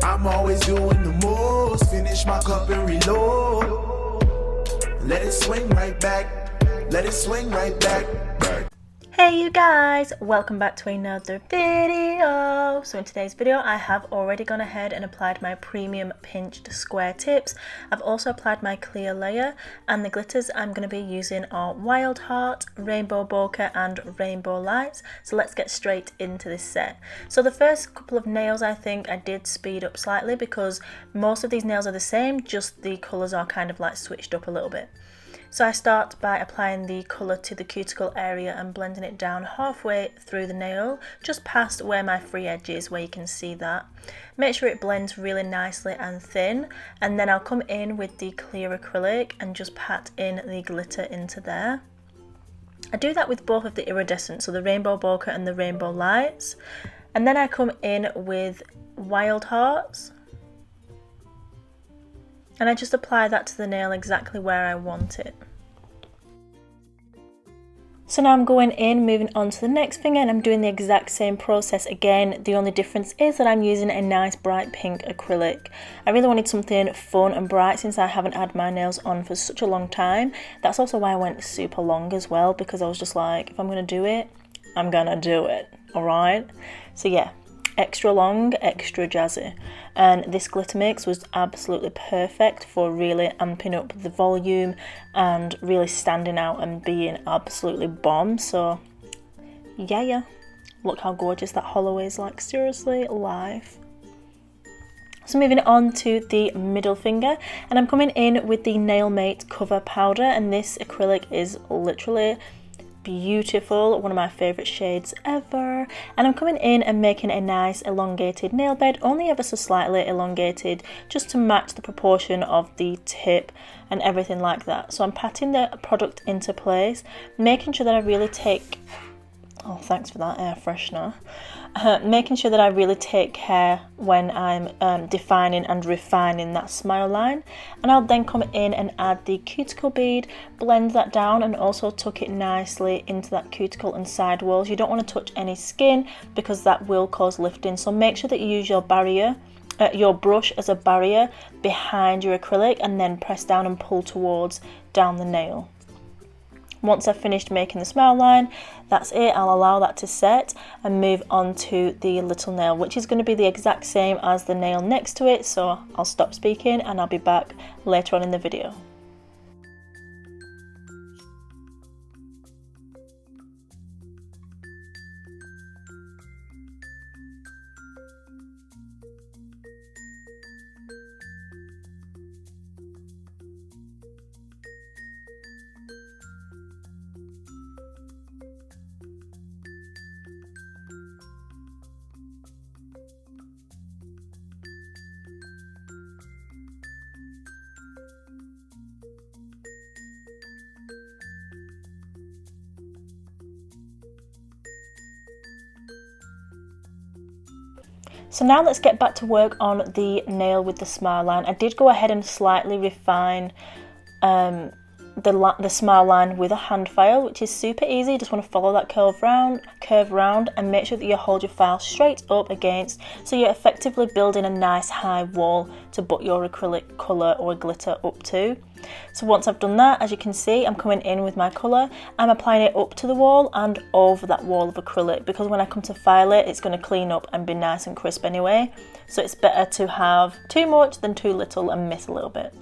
I'm always doing the most. Finish my cup and reload. Let it swing right back. Let it swing right back. Hey you guys, welcome back to another video. So in today's video I have already gone ahead and applied my premium pinched square tips. I've also applied my clear layer, and the glitters I'm going to be using are Wild Heart, Rainbow Bokeh and Rainbow Lights. So let's get straight into this set. So the first couple of nails I think I did speed up slightly because most of these nails are the same, just the colours are kind of like switched up a little bit. So I start by applying the colour to the cuticle area and blending it down halfway through the nail, just past where my free edge is, where you can see that. Make sure it blends really nicely and thin, and then I'll come in with the clear acrylic and just pat in the glitter into there. I do that with both of the iridescent, so the Rainbow Bokeh and the Rainbow Lights. And then I come in with Wild Hearts. And I just apply that to the nail exactly where I want it. So now I'm going in, moving on to the next finger, and I'm doing the exact same process again. The only difference is that I'm using a nice bright pink acrylic. I really wanted something fun and bright since I haven't had my nails on for such a long time. That's also why I went super long as well, because I was just like, if I'm going to do it, I'm going to do it, alright? So yeah. Extra long, extra jazzy, and this glitter mix was absolutely perfect for really amping up the volume and really standing out and being absolutely bomb. So yeah, look how gorgeous that hollow is, like seriously, life. So moving on to the middle finger, and I'm coming in with the Nailmate Cover Powder, and this acrylic is literally beautiful, one of my favorite shades ever. And I'm coming in and making a nice elongated nail bed, only ever so slightly elongated, just to match the proportion of the tip and everything like that. So I'm patting the product into place, making sure that I really take, oh thanks for that air freshener, making sure that I really take care when I'm defining and refining that smile line. And I'll then come in and add the cuticle bead, blend that down and also tuck it nicely into that cuticle and side walls. You don't want to touch any skin because that will cause lifting, so make sure that you use your barrier, your brush as a barrier behind your acrylic, and then press down and pull towards down the nail. Once I've finished making the smile line, that's it. I'll allow that to set and move on to the little nail, which is going to be the exact same as the nail next to it. So I'll stop speaking and I'll be back later on in the video. So now let's get back to work on the nail with the smile line. I did go ahead and slightly refine the smile line with a hand file, which is super easy. You just want to follow that curve round and make sure that you hold your file straight up against, so you're effectively building a nice high wall to put your acrylic colour or glitter up to. So once I've done that, as you can see, I'm coming in with my colour. I'm applying it up to the wall and over that wall of acrylic, because when I come to file it, it's going to clean up and be nice and crisp anyway. So it's better to have too much than too little and miss a little bit.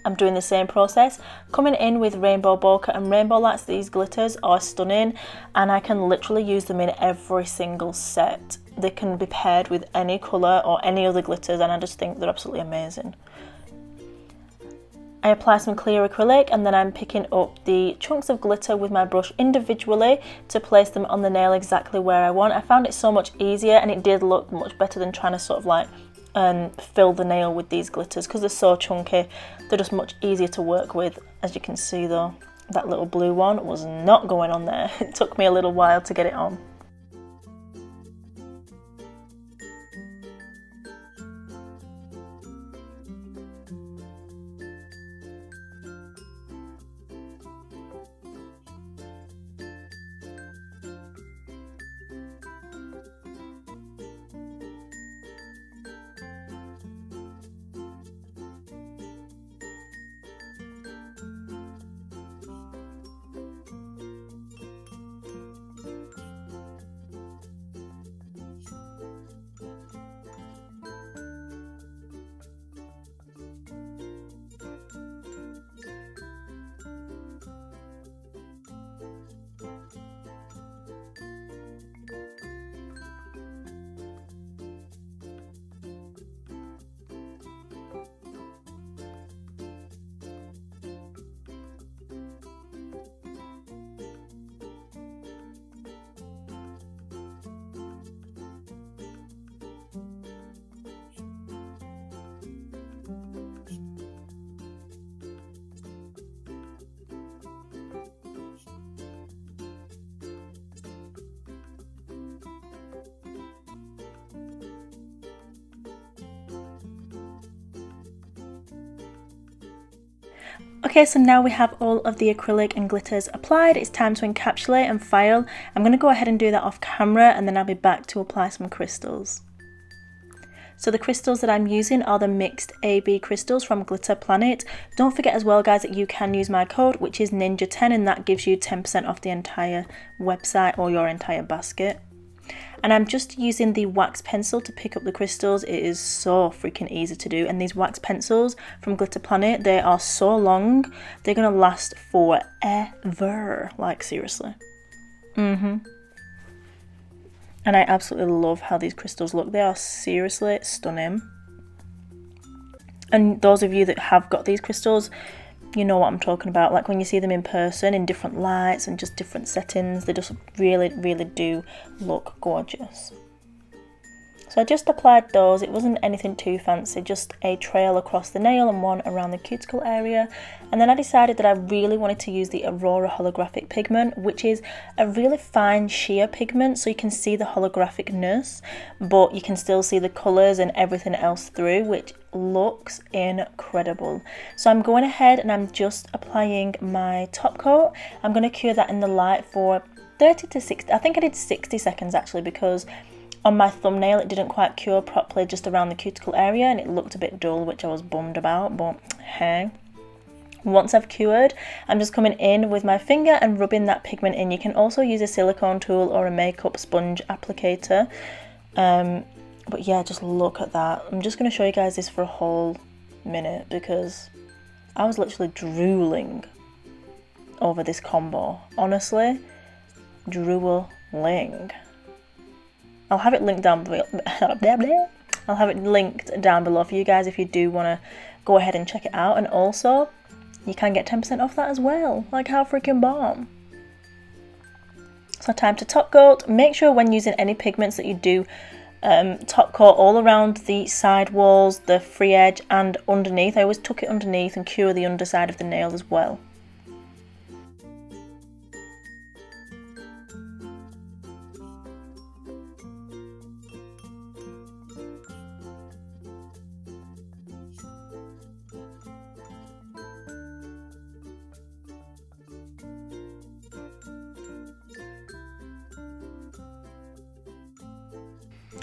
I'm doing the same process, coming in with Rainbow Bokeh and Rainbow Lights. These glitters are stunning and I can literally use them in every single set. They can be paired with any colour or any other glitters, and I just think they're absolutely amazing. I apply some clear acrylic and then I'm picking up the chunks of glitter with my brush individually to place them on the nail exactly where I want. I found it so much easier, and it did look much better than trying to sort of like fill the nail with these glitters, because they're so chunky. They're just much easier to work with. As you can see though, that little blue one was not going on there. It took me a little while to get it on. Okay, so now we have all of the acrylic and glitters applied. It's time to encapsulate and file. I'm going to go ahead and do that off camera, and then I'll be back to apply some crystals. So the crystals that I'm using are the mixed AB crystals from Glitter Planet. Don't forget as well, guys, that you can use my code, which is NINJA10, and that gives you 10% off the entire website or your entire basket. And I'm just using the wax pencil to pick up the crystals. It is so freaking easy to do. And these wax pencils from Glitter Planet, they are so long. They're going to last forever. Like, seriously. And I absolutely love how these crystals look. They are seriously stunning. And those of you that have got these crystals, you know what I'm talking about. Like when you see them in person in different lights and just different settings, they just really, really do look gorgeous. So I just applied those. It wasn't anything too fancy, just a trail across the nail and one around the cuticle area. And then I decided that I really wanted to use the Aurora Holographic Pigment, which is a really fine sheer pigment, so you can see the holographicness, but you can still see the colours and everything else through, which looks incredible. So I'm going ahead and I'm just applying my top coat. I'm going to cure that in the light for 30 to 60, I think I did 60 seconds actually, because on my thumbnail it didn't quite cure properly just around the cuticle area and it looked a bit dull, which I was bummed about, but hey. Once I've cured, I'm just coming in with my finger and rubbing that pigment in. You can also use a silicone tool or a makeup sponge applicator. But yeah, just look at that. I'm just going to show you guys this for a whole minute because I was literally drooling over this combo. Honestly, drooling. I'll have it linked down below. I'll have it linked down below for you guys if you do want to go ahead and check it out. And also, you can get 10% off that as well. Like, how freaking bomb. So time to top coat. Make sure when using any pigments that you do top coat all around the side walls, the free edge and underneath. I always tuck it underneath and cure the underside of the nail as well.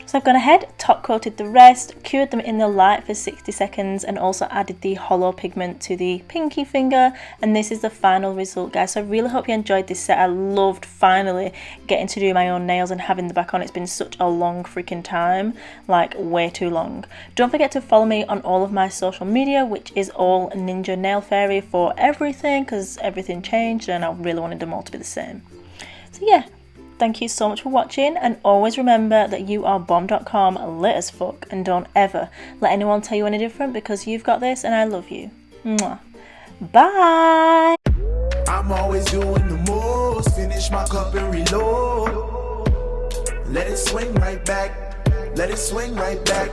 So I've gone ahead, top coated the rest, cured them in the light for 60 seconds and also added the holo pigment to the pinky finger, and this is the final result, guys. So I really hope you enjoyed this set. I loved finally getting to do my own nails and having the back on. It's been such a long freaking time, like way too long. Don't forget to follow me on all of my social media, which is all Ninja Nail Fairy for everything, because everything changed and I really wanted them all to be the same. So yeah. Thank you so much for watching, and always remember that you are bomb.com lit as fuck, and don't ever let anyone tell you any different, because you've got this and I love you. Mwah. Bye! I'm always doing the most, finish my cup and reload. Let it swing right back, let it swing right back.